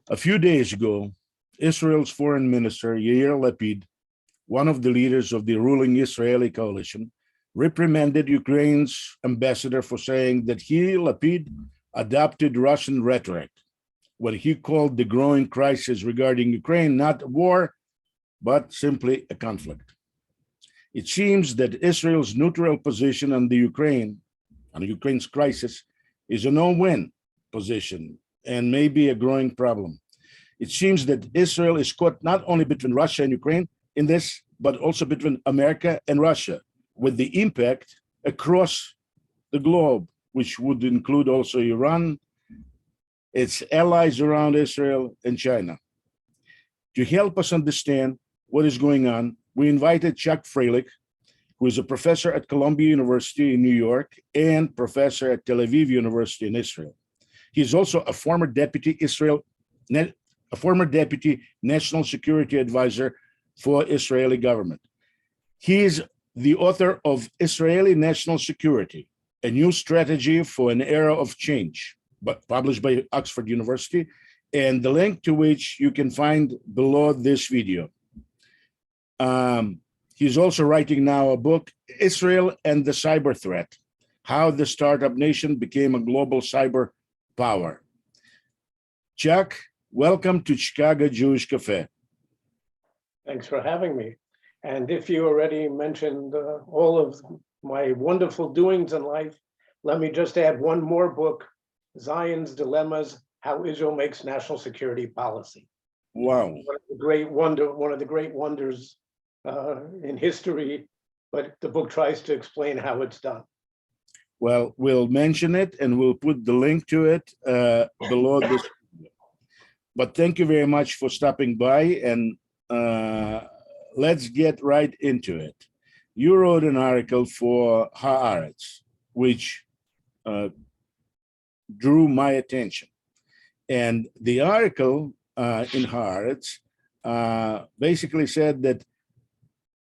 A few days ago, Israel's foreign minister, Yair Lapid, one of the leaders of the ruling Israeli coalition, reprimanded Ukraine's ambassador for saying that he, Lapid, adopted Russian rhetoric, what he called the growing crisis regarding Ukraine, not a war, but simply a conflict. It seems that Israel's neutral position on Ukraine's crisis, is a no-win position and may be a growing problem. It seems that Israel is caught not only between Russia and Ukraine in this, but also between America and Russia, with the impact across the globe, which would include also Iran, its allies around Israel, and China. To help us understand what is going on, we invited Chuck Freilich, who is a professor at Columbia University in New York and professor at Tel Aviv University in Israel. He is also a former deputy national security advisor for Israeli government. He is the author of Israeli National Security, a new strategy for an era of change, but published by Oxford University, and the link to which you can find below this video. He's also writing now a book, Israel and the Cyber Threat, How the Startup Nation Became a Global Cyber Power. Chuck, welcome to Chicago Jewish Cafe. Thanks for having me. And if you already mentioned all of my wonderful doings in life, let me just add one more book, Zion's Dilemmas, How Israel Makes National Security Policy. Wow. One of the great wonders in history, but the book tries to explain how it's done. Well, we'll mention it and we'll put the link to it below this. But thank you very much for stopping by, and let's get right into it. You wrote an article for Haaretz, which drew my attention. And the article in Haaretz basically said that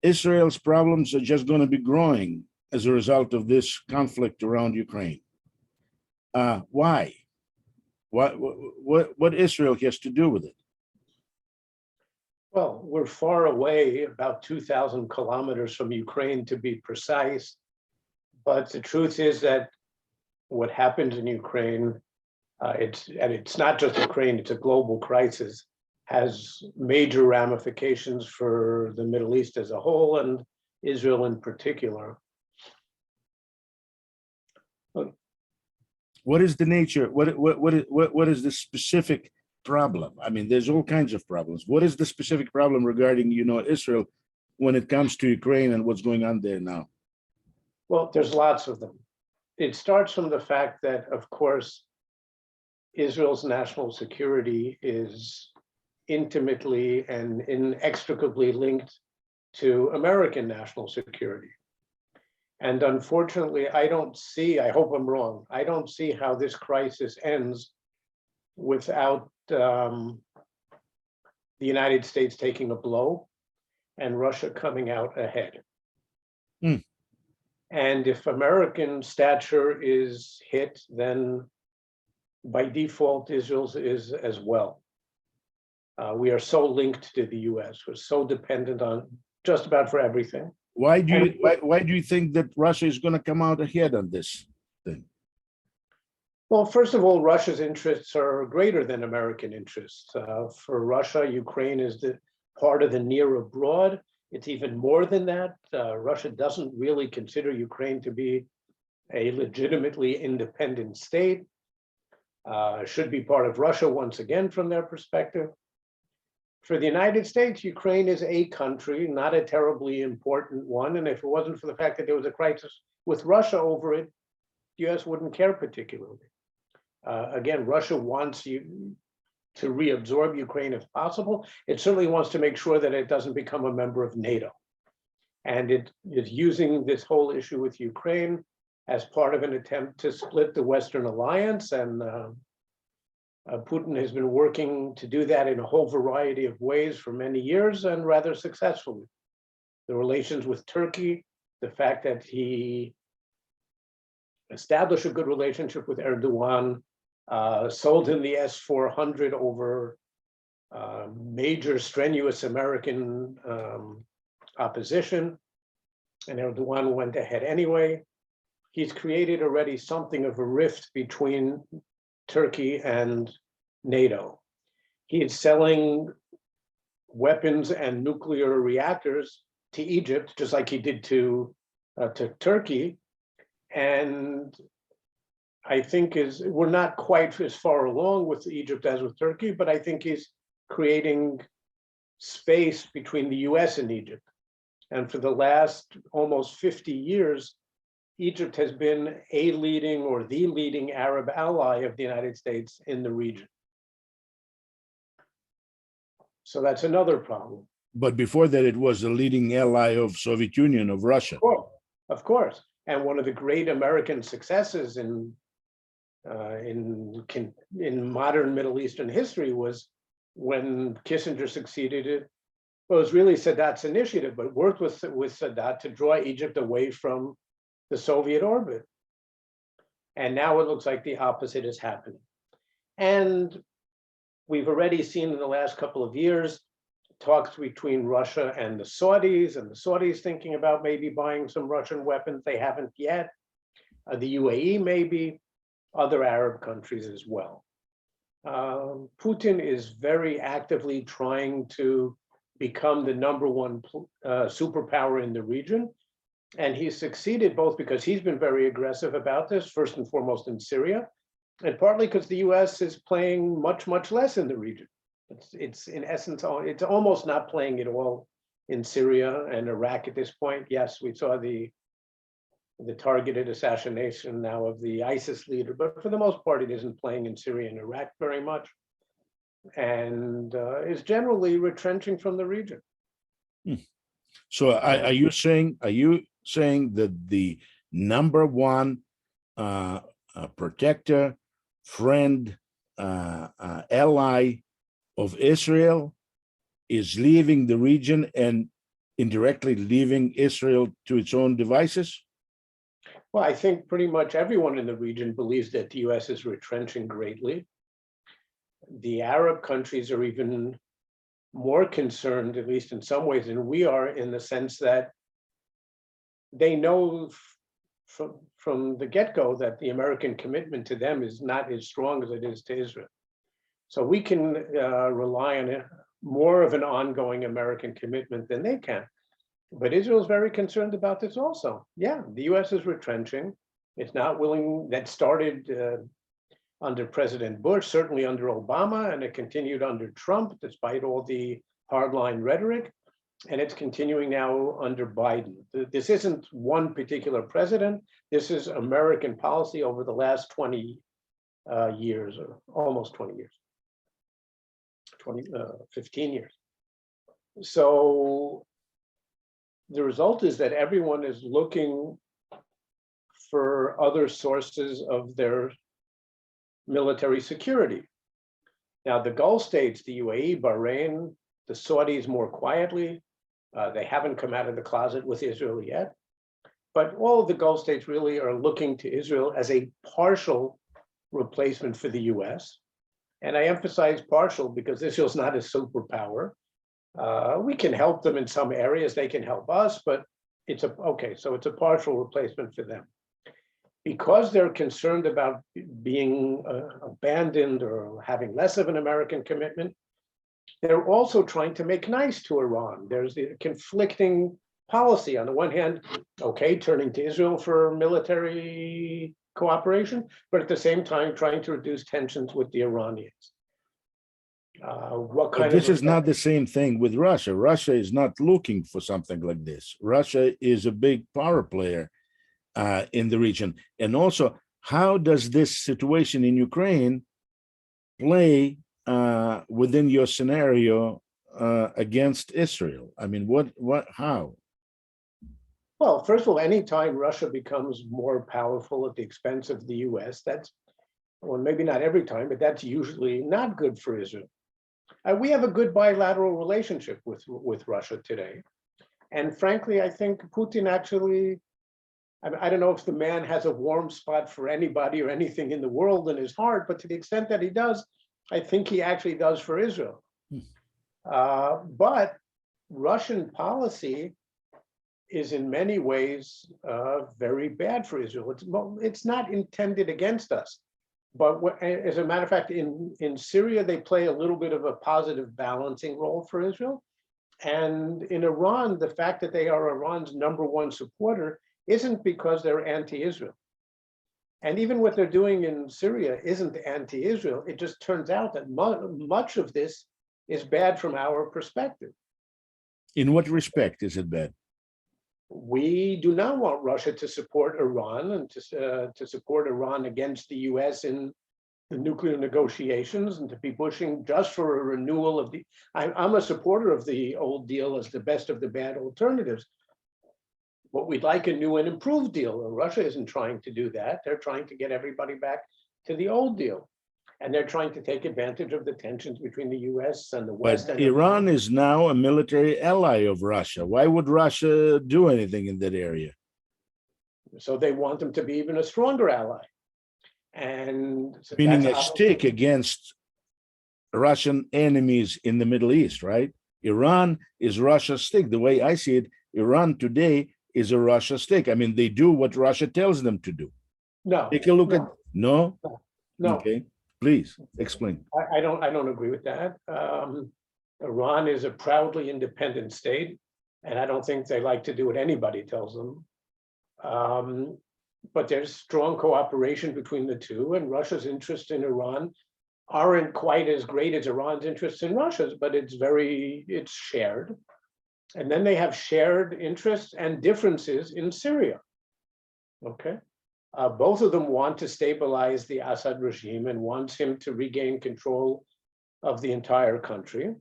Israel's problems are just going to be growing as a result of this conflict around Ukraine. Why? What Israel has to do with it? Well, we're far away, about 2,000 kilometers from Ukraine to be precise. But the truth is that what happens in Ukraine, it's not just Ukraine, it's a global crisis, has major ramifications for the Middle East as a whole and Israel in particular. What is the nature? What is the specific problem? I mean, there's all kinds of problems. What is the specific problem regarding, Israel when it comes to Ukraine and what's going on there now? Well, there's lots of them. It starts from the fact that, of course, Israel's national security is intimately and inextricably linked to American national security. And unfortunately, I hope I'm wrong, I don't see how this crisis ends without the United States taking a blow and Russia coming out ahead. And if American stature is hit, then by default, Israel's is as well. We are so linked to the US. We're so dependent on just about for everything. Why do you think that Russia is going to come out ahead on this thing? Well, first of all, Russia's interests are greater than American interests. For Russia, Ukraine is the part of the near abroad. It's even more than that. Russia doesn't really consider Ukraine to be a legitimately independent state. Should be part of Russia once again from their perspective. For the United States, Ukraine is a country, not a terribly important one. And if it wasn't for the fact that there was a crisis with Russia over it, the US wouldn't care particularly. Again, Russia wants you to reabsorb Ukraine if possible. It certainly wants to make sure that it doesn't become a member of NATO. And it is using this whole issue with Ukraine as part of an attempt to split the Western alliance. And Putin has been working to do that in a whole variety of ways for many years and rather successfully. The relations with Turkey, the fact that he established a good relationship with Erdogan sold him the S-400 over major strenuous American opposition, and Erdogan went ahead anyway. He's created already something of a rift between Turkey and NATO. He is selling weapons and nuclear reactors to Egypt, just like he did to Turkey. And I think we're not quite as far along with Egypt as with Turkey, but I think he's creating space between the US and Egypt. And for the last almost 50 years, Egypt has been a leading or the leading Arab ally of the United States in the region. So that's another problem. But before that, it was the leading ally of Soviet Union, of Russia. Of course. And one of the great American successes in modern Middle Eastern history was when Kissinger succeeded it. Well, it was really Sadat's initiative, but worked with Sadat to draw Egypt away from the Soviet orbit. And now it looks like the opposite is happening. And we've already seen in the last couple of years talks between Russia and the Saudis thinking about maybe buying some Russian weapons. They haven't yet. The UAE maybe, other Arab countries as well. Putin is very actively trying to become the #1 superpower in the region. And he's succeeded both because he's been very aggressive about this, first and foremost in Syria, and partly because the US is playing much, much less in the region. It's in essence, it's almost not playing at all in Syria and Iraq at this point. Yes, we saw the targeted assassination now of the ISIS leader, but for the most part, it isn't playing in Syria and Iraq very much, and is generally retrenching from the region. So are you saying that the #1 protector, friend, ally of Israel is leaving the region and indirectly leaving Israel to its own devices? Well, I think pretty much everyone in the region believes that the US is retrenching greatly. The Arab countries are even more concerned, at least in some ways, than we are, in the sense that they know from the get-go that the American commitment to them is not as strong as it is to Israel. So we can rely on more of an ongoing American commitment than they can. But Israel is very concerned about this also. Yeah, the US is retrenching. It's not willing, that started under President Bush, certainly under Obama, and it continued under Trump, despite all the hardline rhetoric. And it's continuing now under Biden. This isn't one particular president. This is American policy over the last 20 years, or almost 20 years, 15 years. So the result is that everyone is looking for other sources of their military security. Now, the Gulf states, the UAE, Bahrain, the Saudis more quietly, they haven't come out of the closet with Israel yet, but all of the Gulf states really are looking to Israel as a partial replacement for the US. And I emphasize partial because Israel's not a superpower. We can help them in some areas, they can help us, but it's a partial replacement for them. Because they're concerned about being abandoned or having less of an American commitment, they're also trying to make nice to Iran. There's the conflicting policy. On the one hand, turning to Israel for military cooperation, but at the same time trying to reduce tensions with the Iranians. This is not the same thing with Russia. Russia is not looking for something like this. Russia is a big power player in the region. And also, how does this situation in Ukraine play within your scenario against Israel? I mean, how? Well, first of all, anytime Russia becomes more powerful at the expense of the US, maybe not every time, but that's usually not good for Israel. We have a good bilateral relationship with Russia today. And frankly, I think Putin actually I don't know if the man has a warm spot for anybody or anything in the world in his heart, but to the extent that he does, I think he actually does for Israel. But Russian policy is in many ways very bad for Israel. It's not intended against us. But as a matter of fact, in Syria, they play a little bit of a positive balancing role for Israel. And in Iran, the fact that they are Iran's #1 supporter isn't because they're anti-Israel. And even what they're doing in Syria isn't anti-Israel. It just turns out that much of this is bad from our perspective. In what respect is it bad? We do not want Russia to support Iran and to support Iran against the US in the nuclear negotiations and to be pushing just for a renewal of the, I'm a supporter of the old deal as the best of the bad alternatives. But we'd like a new and improved deal. Russia isn't trying to do that. They're trying to get everybody back to the old deal. And they're trying to take advantage of the tensions between the US and the West. But Iran is now a military ally of Russia. Why would Russia do anything in that area? So they want them to be even a stronger ally. And so meaning a stick against Russian enemies in the Middle East, right? Iran is Russia's stick. The way I see it, Iran today is a Russia stick. I mean, they do what Russia tells them to do. No. Take a look at no. No. Okay, please explain. I don't agree with that. Iran is a proudly independent state, and I don't think they like to do what anybody tells them. But there's strong cooperation between the two, and Russia's interest in Iran aren't quite as great as Iran's interest in Russia's, but it's shared. And then they have shared interests and differences in Syria. Okay. Both of them want to stabilize the Assad regime and want him to regain control of the entire country.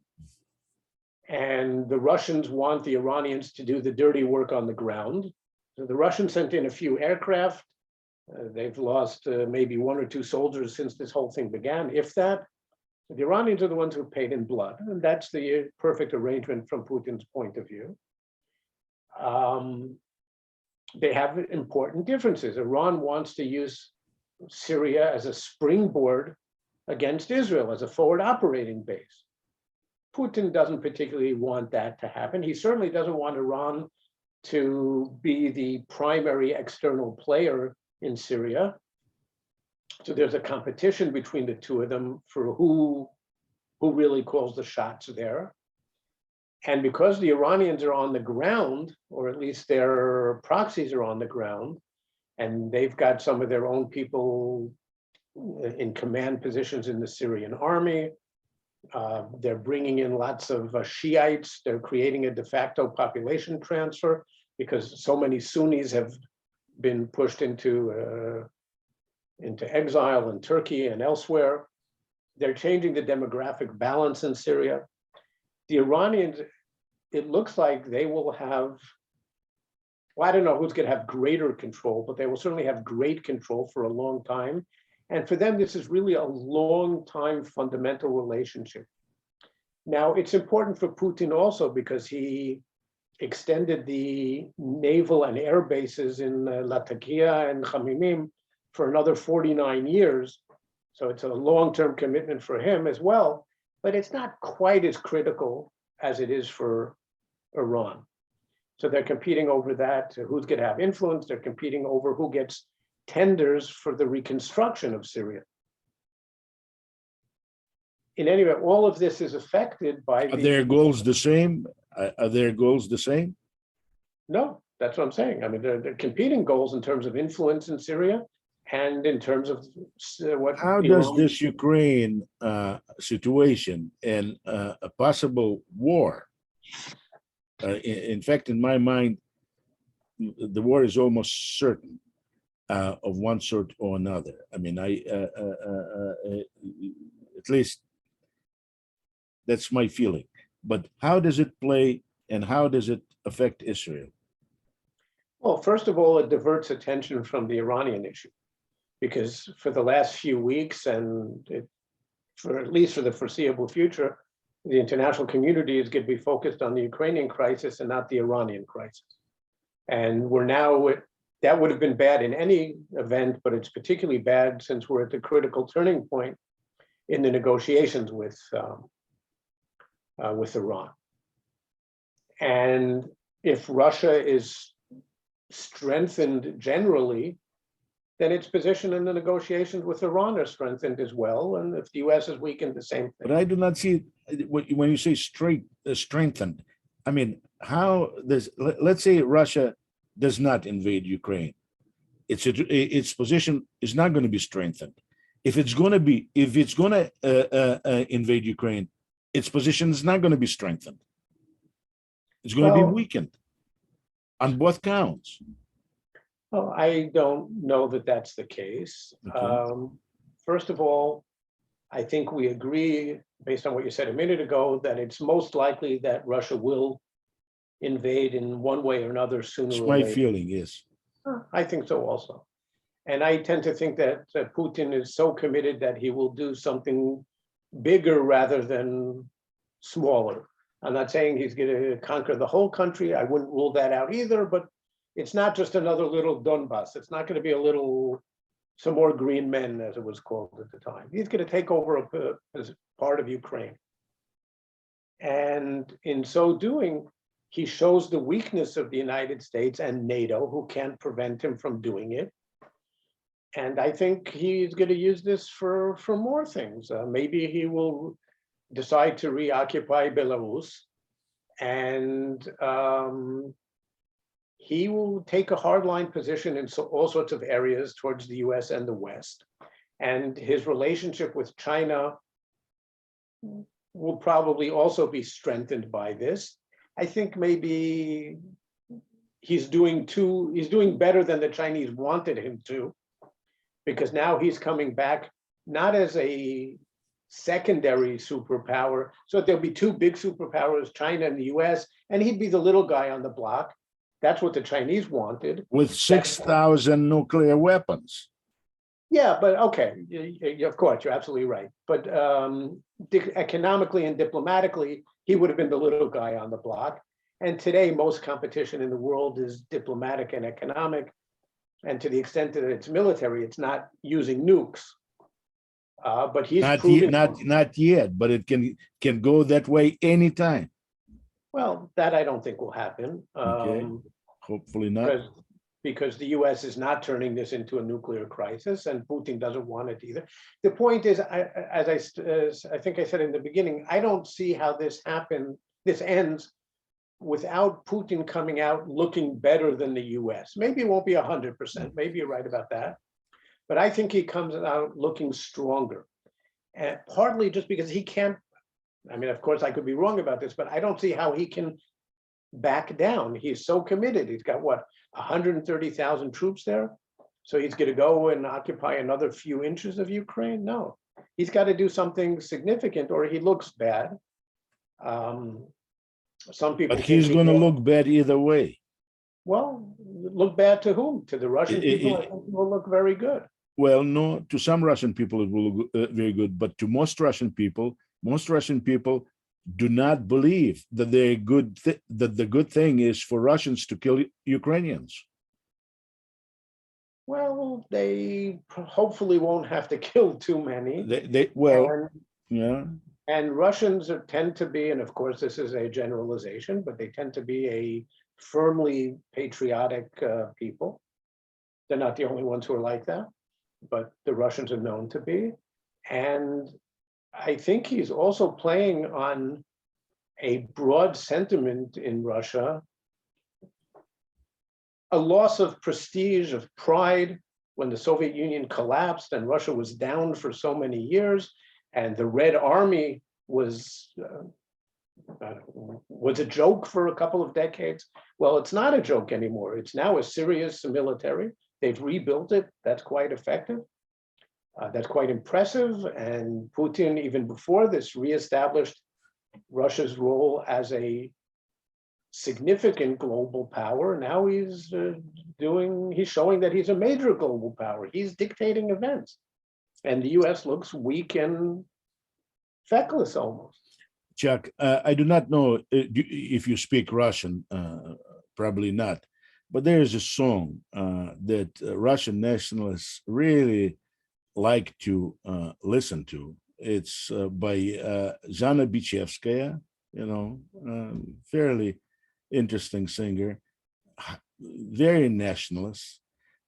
And the Russians want the Iranians to do the dirty work on the ground. So the Russians sent in a few aircraft. They've lost maybe 1 or 2 soldiers since this whole thing began, if that. The Iranians are the ones who paid in blood, and that's the perfect arrangement from Putin's point of view. They have important differences. Iran wants to use Syria as a springboard against Israel, as a forward operating base. Putin doesn't particularly want that to happen. He certainly doesn't want Iran to be the primary external player in Syria. So there's a competition between the two of them for who really calls the shots there. And because the Iranians are on the ground, or at least their proxies are on the ground, and they've got some of their own people in command positions in the Syrian army, they're bringing in lots of Shiites, they're creating a de facto population transfer because so many Sunnis have been pushed into exile in Turkey and elsewhere. They're changing the demographic balance in Syria. The Iranians, it looks like they will have, well, I don't know who's going to have greater control, but they will certainly have great control for a long time. And for them, this is really a long time fundamental relationship. Now, it's important for Putin also because he extended the naval and air bases in Latakia and Khamimim for another 49 years. So it's a long-term commitment for him as well, but it's not quite as critical as it is for Iran. So they're competing over that, who's going to have influence. They're competing over who gets tenders for the reconstruction of Syria. In any event, all of this is affected by Are their goals the same? Are their goals the same? No, that's what I'm saying. I mean, they're competing goals in terms of influence in Syria and in terms of what. How does this Ukraine situation and a possible war, in fact, in my mind, the war is almost certain of one sort or another. I mean, at least that's my feeling. But how does it play and how does it affect Israel? Well, first of all, it diverts attention from the Iranian issue, because for the last few weeks and for at least for the foreseeable future, the international community is going to be focused on the Ukrainian crisis and not the Iranian crisis. And we're now That would have been bad in any event, but it's particularly bad since we're at the critical turning point in the negotiations with Iran. And if Russia is strengthened generally, then its position in the negotiations with Iran are strengthened as well. And if the US is weakened, the same thing. But I do not see, when you say strengthened, I mean, how does, let's say Russia does not invade Ukraine. Its position is not going to be strengthened. If it's going to invade Ukraine, its position is not going to be strengthened. It's going to be weakened on both counts. Well, I don't know that that's the case. Okay. First of all, I think we agree, based on what you said a minute ago, that it's most likely that Russia will invade in one way or another sooner It's or my later. feeling, yes. I think so also. And I tend to think that Putin is so committed that he will do something bigger rather than smaller. I'm not saying he's going to conquer the whole country. I wouldn't rule that out either, but it's not just another little Donbass. It's not going to be a little, some more green men, as it was called at the time. He's going to take over a part of Ukraine. And in so doing, he shows the weakness of the United States and NATO, who can't prevent him from doing it. And I think he's going to use this for more things. Maybe he will decide to reoccupy Belarus, and he will take a hardline position in all sorts of areas towards the US and the West. And his relationship with China will probably also be strengthened by this. I think maybe he's doing better than the Chinese wanted him to, because now he's coming back not as a secondary superpower. So there'll be two big superpowers, China and the US, and he'd be the little guy on the block. That's what the Chinese wanted. With 6,000 nuclear weapons. Yeah, but okay, of course, you're absolutely right. But economically and diplomatically, he would have been the little guy on the block. And today, most competition in the world is diplomatic and economic. And to the extent that it's military, it's not using nukes. But he's not yet, but it can go that way anytime. Well, that I don't think will happen. Okay. Hopefully not. Because the US is not turning this into a nuclear crisis, and Putin doesn't want it either. The point is, as I think I said in the beginning, I don't see how this ends without Putin coming out looking better than the US. Maybe it won't be 100%, maybe you're right about that. But I think he comes out looking stronger. And partly just because he can't, I mean, of course, I could be wrong about this, but I don't see how he can back down. He's so committed. He's got, what, 130,000 troops there? So he's going to go and occupy another few inches of Ukraine? No. He's got to do something significant or he looks bad. Some people But he's going to look bad either way. Well, look bad to whom? To the Russian people? I think it will look very good. Well, no, to some Russian people it will look very good, but to most Russian people do not believe that that the good thing is for Russians to kill Ukrainians. Well, they hopefully won't have to kill too many. Yeah. And Russians tend to be, and of course this is a generalization, but they tend to be a firmly patriotic people. They're not the only ones who are like that, but the Russians are known to be. And I think he's also playing on a broad sentiment in Russia, a loss of prestige, of pride, when the Soviet Union collapsed and Russia was down for so many years, and the Red Army was a joke for a couple of decades. Well, it's not a joke anymore. It's now a serious military. They've rebuilt it. That's quite effective. That's quite impressive. And Putin, even before this, reestablished Russia's role as a significant global power. Now he's showing that he's a major global power. He's dictating events. And the US looks weak and feckless almost. Chuck, I do not know if you speak Russian, probably not. but there's a song that Russian nationalists really like to listen to. It's by Zhana Bichevskaya, fairly interesting singer, very nationalist.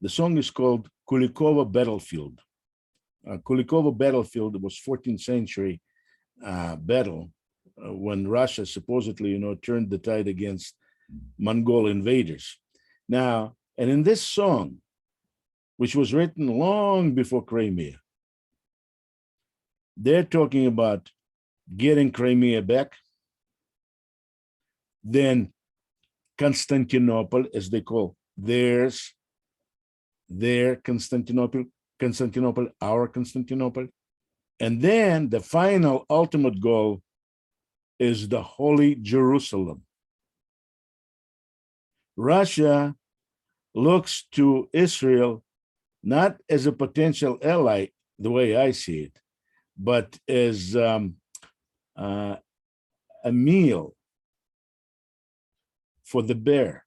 The song is called Kulikova Battlefield. Kulikova Battlefield was 14th century battle when Russia supposedly, turned the tide against Mongol invaders. Now, and in this song, which was written long before Crimea, they're talking about getting Crimea back, then Constantinople, as they call theirs, their Constantinople, our Constantinople. And then the final ultimate goal is the Holy Jerusalem. Russia looks to Israel not as a potential ally, the way I see it, but as a meal for the bear.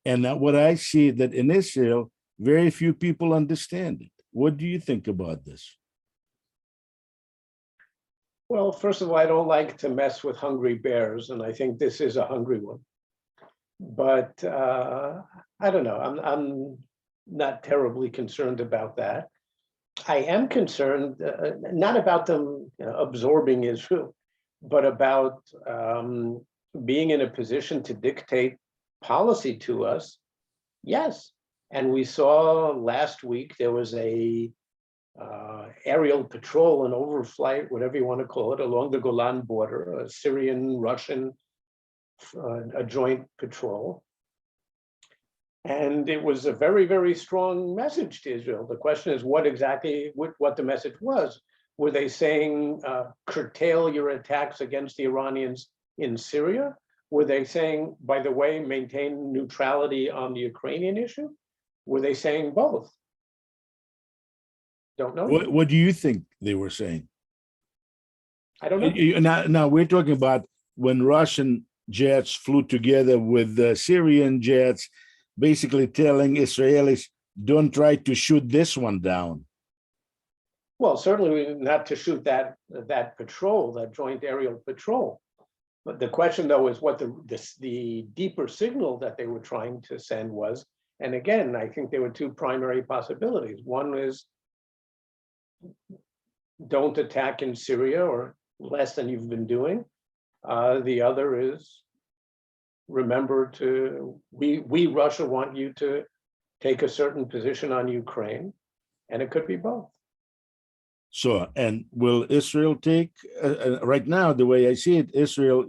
And what I see that in Israel, very few people understand it. What do you think about this? Well, first of all, I don't like to mess with hungry bears, and I think this is a hungry one. But I don't know. I'm not terribly concerned about that. I am concerned not about them absorbing Israel, but about being in a position to dictate policy to us. Yes. And we saw last week there was a aerial patrol, an overflight, whatever you want to call it, along the Golan border, a Syrian-Russian a joint patrol. And it was a very, very strong message to Israel. The question is what the message was. Were they saying curtail your attacks against the Iranians in Syria? Were they saying, by the way, maintain neutrality on the Ukrainian issue? Were they saying both? Don't know. What do you think they were saying? I don't know. Now we're talking about when Russian jets flew together with Syrian jets, basically telling Israelis, don't try to shoot this one down. Well, certainly not to shoot that patrol, that joint aerial patrol. But the question, though, is what the deeper signal that they were trying to send was. And again, I think there were two primary possibilities. One is don't attack in Syria or less than you've been doing. The other is remember we Russia want you to take a certain position on Ukraine, and it could be both. So, and will Israel take, right now, the way I see it, Israel,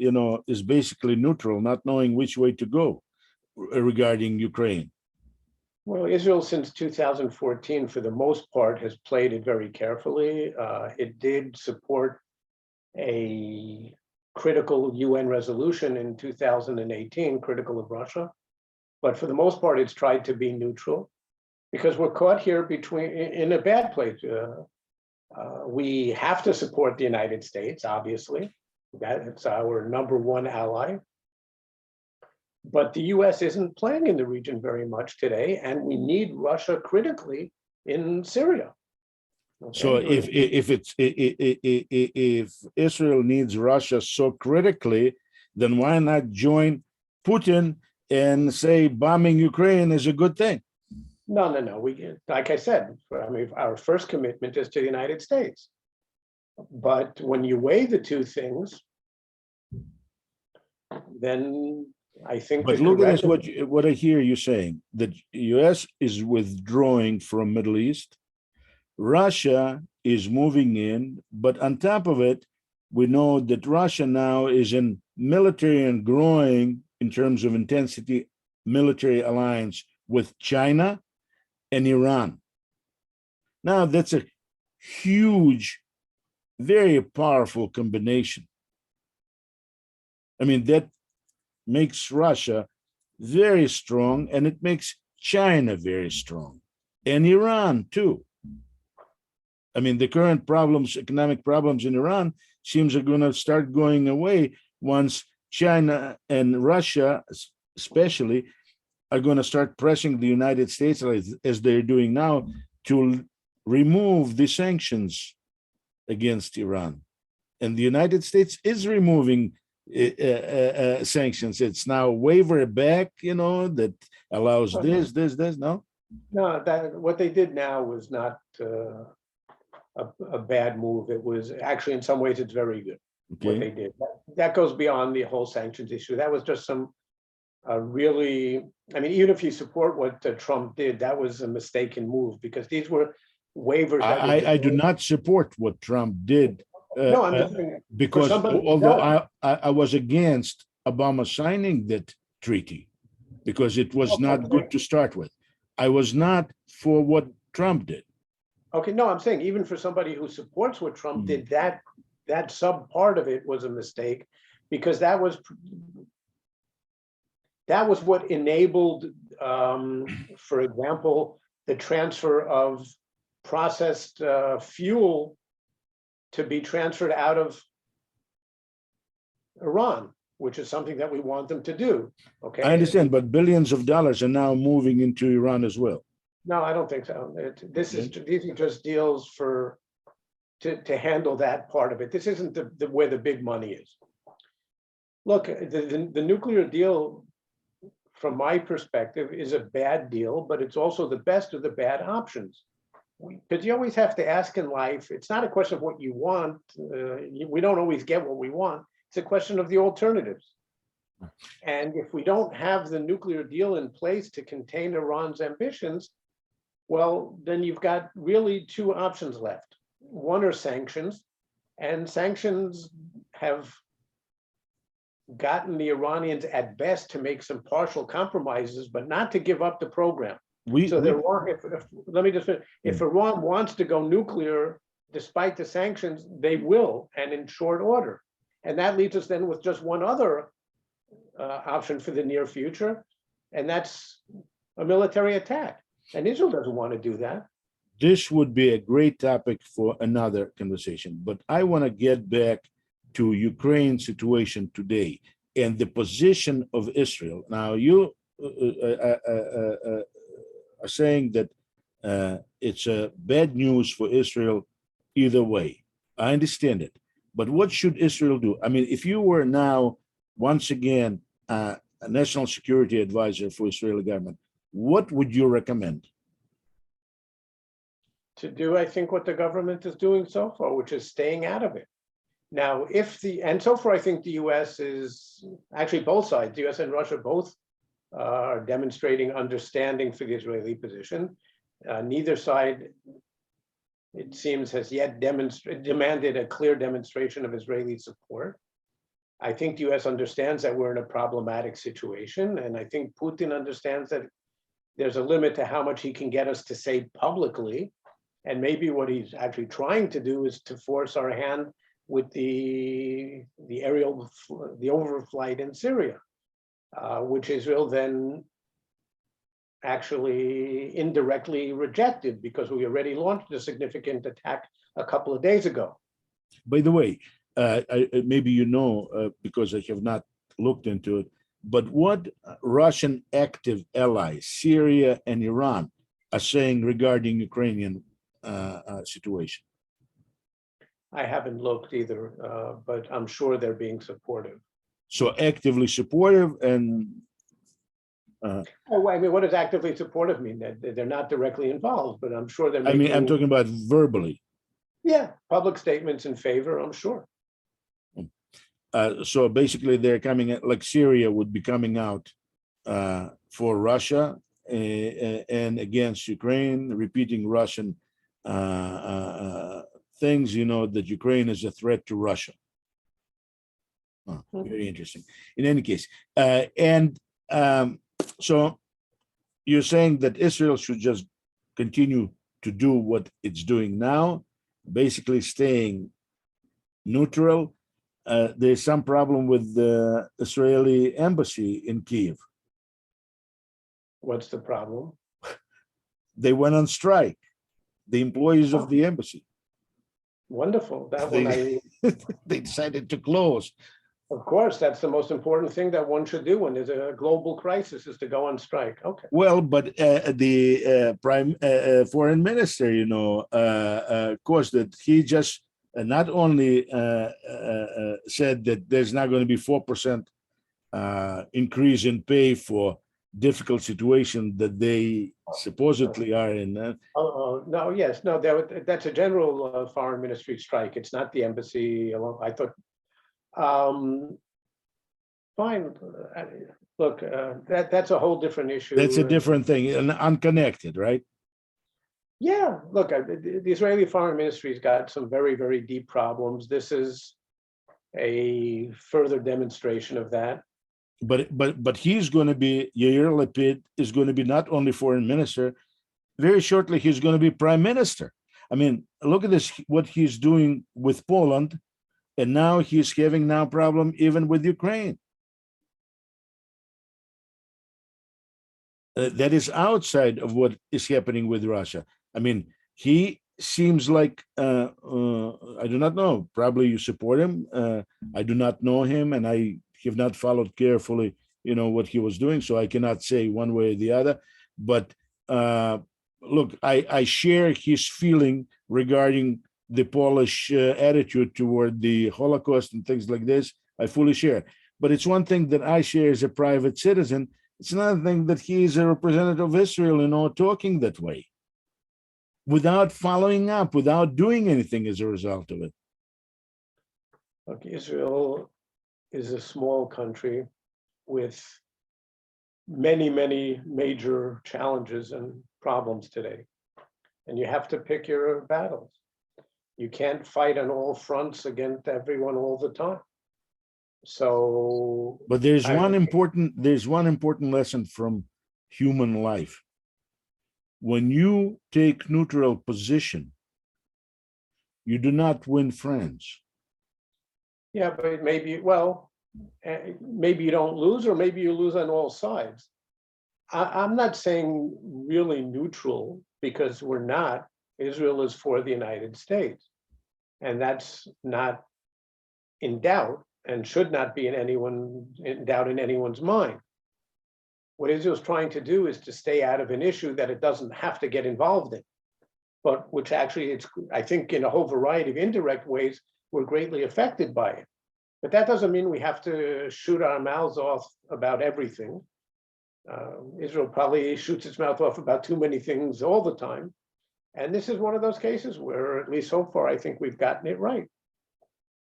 is basically neutral, not knowing which way to go regarding Ukraine. Well, Israel since 2014, for the most part, has played it very carefully. It did support a critical UN resolution in 2018, critical of Russia. But for the most part, it's tried to be neutral because we're caught here in a bad place. We have to support the United States, obviously. It's our number one ally. But the US isn't playing in the region very much today, and we need Russia critically in Syria. Okay? So if Israel needs Russia so critically, then why not join Putin and say bombing Ukraine is a good thing? No. Like I said, our first commitment is to the United States. But when you weigh the two things, then I think. But look at this, what I hear you saying, that US is withdrawing from Middle East, Russia is moving in, but on top of it, we know that Russia now is in military and growing in terms of intensity military alliance with China and Iran. Now that's a huge, very powerful combination. I mean, that makes Russia very strong, and it makes China very strong, and Iran too. I mean, the current problems, economic problems in Iran, seems are going to start going away once China and Russia especially, are going to start pressing the United States, as they're doing now, to remove the sanctions against Iran. And the United States is removing sanctions. It's now waiver back, that allows this. No? No, that what they did now was not a bad move. It was actually, in some ways, it's very good what they did. That goes beyond the whole sanctions issue. That was just some really, I mean, even if you support what Trump did, that was a mistaken move, because these were waivers. I do not support what Trump did. No, I'm just saying, because although I was against Obama signing that treaty, because it was not good to start with, I was not for what Trump did. Okay, no, I'm saying even for somebody who supports what Trump did, that sub part of it was a mistake, because that was what enabled, for example, the transfer of processed fuel to be transferred out of Iran, which is something that we want them to do. Okay, I understand, but billions of dollars are now moving into Iran as well. No, I don't think so. These are just deals to handle that part of it. This isn't where the big money is. Look, the nuclear deal, from my perspective, is a bad deal, but it's also the best of the bad options. Because you always have to ask in life, it's not a question of what you want. We don't always get what we want. It's a question of the alternatives. And if we don't have the nuclear deal in place to contain Iran's ambitions, well, then you've got really two options left. One are sanctions, and sanctions have gotten the Iranians at best to make some partial compromises, but not to give up the program. Let me just finish. If Iran wants to go nuclear, despite the sanctions, they will, and in short order. And that leaves us then with just one other option for the near future, and that's a military attack. And Israel doesn't want to do that. This would be a great topic for another conversation, but I want to get back to Ukraine situation today and the position of Israel. Now, you are saying that it's bad news for Israel either way. I understand it, but what should Israel do? I mean, if you were now, once again, a national security advisor for Israeli government, what would you recommend? To do, I think, what the government is doing so far, which is staying out of it. Now, and so far, I think the US is, actually both sides, the US and Russia both are demonstrating understanding for the Israeli position. Neither side, it seems, has yet demanded a clear demonstration of Israeli support. I think the US understands that we're in a problematic situation, and I think Putin understands that there's a limit to how much he can get us to say publicly. And maybe what he's actually trying to do is to force our hand with the overflight in Syria, which Israel then actually indirectly rejected, because we already launched a significant attack a couple of days ago. By the way, maybe you know, because I have not looked into it, but what Russian active allies, Syria and Iran, are saying regarding Ukrainian situation? I haven't looked either, but I'm sure they're being supportive. So actively supportive and... Oh, I mean, what does actively supportive mean? That they're not directly involved, but I'm sure they're making... I mean, I'm talking about verbally. Yeah, public statements in favor, I'm sure. So basically they're coming, like Syria would be coming out for Russia and against Ukraine, repeating Russian things, that Ukraine is a threat to Russia. Very interesting. In any case, so you're saying that Israel should just continue to do what it's doing now, basically staying neutral. There's some problem with the Israeli embassy in Kyiv. What's the problem? They went on strike, the employees of the embassy. Wonderful. That They, one they decided to close. Of course, that's the most important thing that one should do when there's a global crisis is to go on strike. Okay. Well, but the prime foreign minister, of course, that he just not only said that there's not going to be 4% increase in pay for difficult situation that they supposedly are in. No, yes, no, that's a general foreign ministry strike. It's not the embassy alone. I thought, fine. Look, that's a whole different issue. That's a different thing and unconnected, right? Yeah, look, the Israeli foreign ministry's got some very, very deep problems. This is a further demonstration of that. But he's going to be, Yair Lapid is going to be not only foreign minister, very shortly he's going to be prime minister. I mean, look at this, what he's doing with Poland, and now he's having now problem even with Ukraine. That is outside of what is happening with Russia. I mean, he seems like, I do not know, probably you support him. I do not know him, and I have not followed carefully, what he was doing, so I cannot say one way or the other. But look, I share his feeling regarding the Polish attitude toward the Holocaust and things like this. I fully share. But it's one thing that I share as a private citizen. It's another thing that he is a representative of Israel, talking that way, without following up, without doing anything as a result of it. Look, Israel is a small country with many, many major challenges and problems today. And you have to pick your battles. You can't fight on all fronts against everyone all the time. So, but there's one important lesson from human life. When you take neutral position, you do not win friends. Yeah, but maybe you don't lose, or maybe you lose on all sides. I'm not saying really neutral, because we're not. Israel is for the United States, and that's not in doubt and should not be in doubt in anyone's mind. What Israel's trying to do is to stay out of an issue that it doesn't have to get involved in, but which actually, I think in a whole variety of indirect ways, we're greatly affected by it. But that doesn't mean we have to shoot our mouths off about everything. Israel probably shoots its mouth off about too many things all the time. And this is one of those cases where, at least so far, I think we've gotten it right.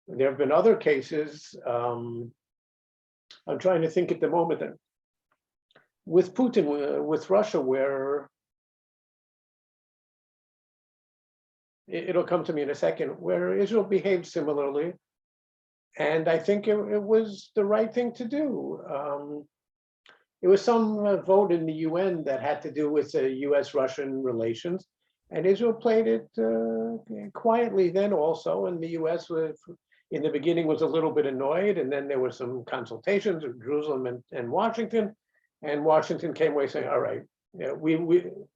There have been other cases, I'm trying to think at the moment, that with Putin, with Russia, where it'll come to me in a second, where Israel behaved similarly. And I think it was the right thing to do. It was some vote in the UN that had to do with US-Russian relations. And Israel played it quietly then also. And the US, in the beginning, was a little bit annoyed. And then there were some consultations with Jerusalem and Washington. And Washington came away saying, all right,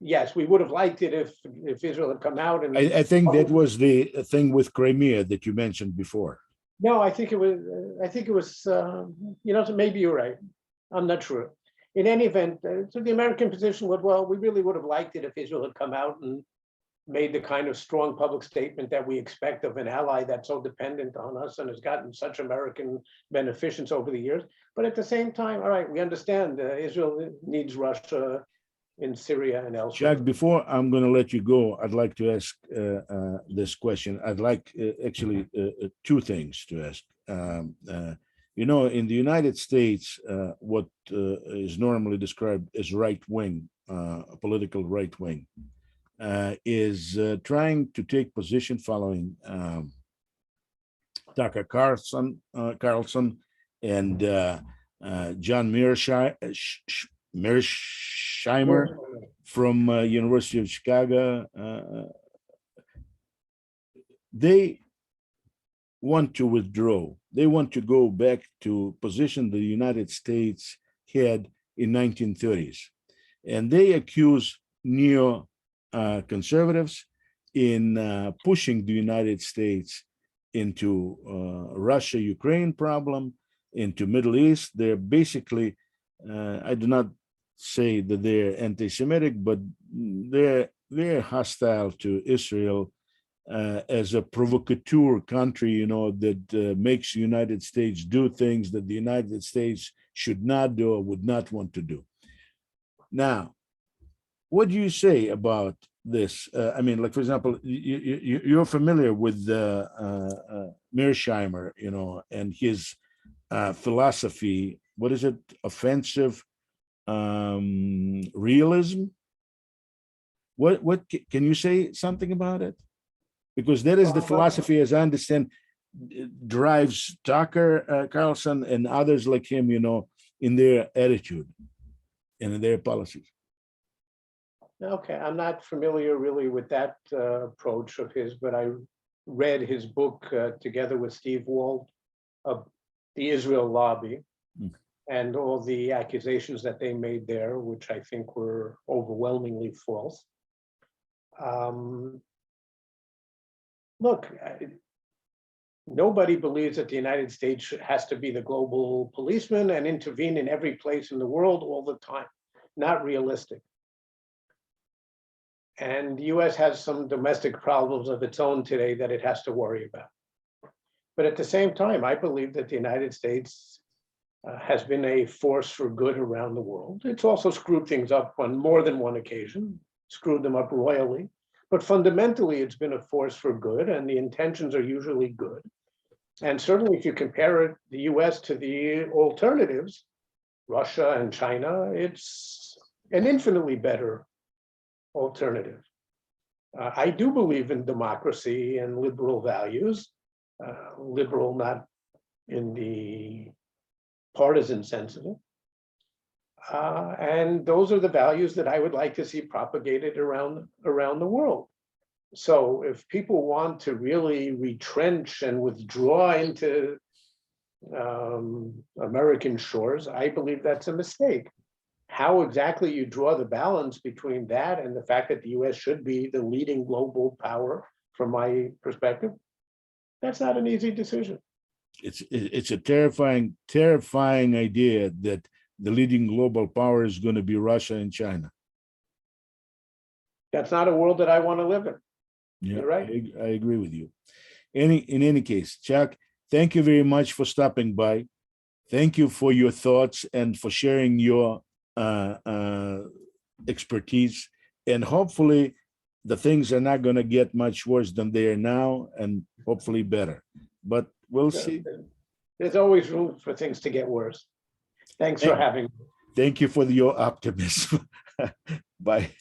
yes, we would have liked it if Israel had come out. And I think that was the thing with Crimea that you mentioned before. No, I think it was, so maybe you're right. I'm not sure. In any event, so the American position was, well, we really would have liked it if Israel had come out and made the kind of strong public statement that we expect of an ally that's so dependent on us and has gotten such American beneficence over the years. But at the same time, all right, we understand Israel needs Russia in Syria and elsewhere. Chuck, before I'm going to let you go, I'd like to ask this question. I'd like actually two things to ask. In the United States, what is normally described as right-wing, political right-wing, is trying to take position following Tucker Carlson and John Mearsheimer from University of Chicago. They want to withdraw. They want to go back to position the United States had in 1930s. And they accuse neo-conservatives in pushing the United States into Russia-Ukraine problem into Middle East. They're basically, I do not say that they're anti-Semitic, but they're hostile to Israel as a provocateur country, you know, that makes the United States do things that the United States should not do or would not want to do. Now, what do you say about this? I mean, like, for example, you're familiar with Mearsheimer, you know, and his philosophy. What is it? Offensive realism. What can you say something about it? Because that is the philosophy, as I understand, drives Tucker Carlson and others like him, you know, in their attitude and in their policies. Okay, I'm not familiar really with that approach of his, but I read his book together with Steve Walt, The Israel Lobby, and all the accusations that they made there, which I think were overwhelmingly false. Look, nobody believes that the United States has to be the global policeman and intervene in every place in the world all the time. Not realistic. And the US has some domestic problems of its own today that it has to worry about. But at the same time, I believe that the United States has been a force for good around the world. It's also screwed things up on more than one occasion, screwed them up royally. But fundamentally, it's been a force for good, and the intentions are usually good. And certainly, if you compare the US to the alternatives, Russia and China, it's an infinitely better alternative. I do believe in democracy and liberal values, liberal not in the partisan sense of it. And those are the values that I would like to see propagated around the world. So if people want to really retrench and withdraw into American shores, I believe that's a mistake. How exactly you draw the balance between that and the fact that the US should be the leading global power, from my perspective, that's not an easy decision. It's a terrifying idea that the leading global power is going to be Russia and China. That's not a world that I want to live in. Yeah, you're right. I agree with you. In any case, Chuck, thank you very much for stopping by. Thank you for your thoughts and for sharing your expertise. And hopefully the things are not going to get much worse than they are now, and hopefully better. But we'll see. There's always room for things to get worse. Thanks for having me. Thank you for your optimism. Bye.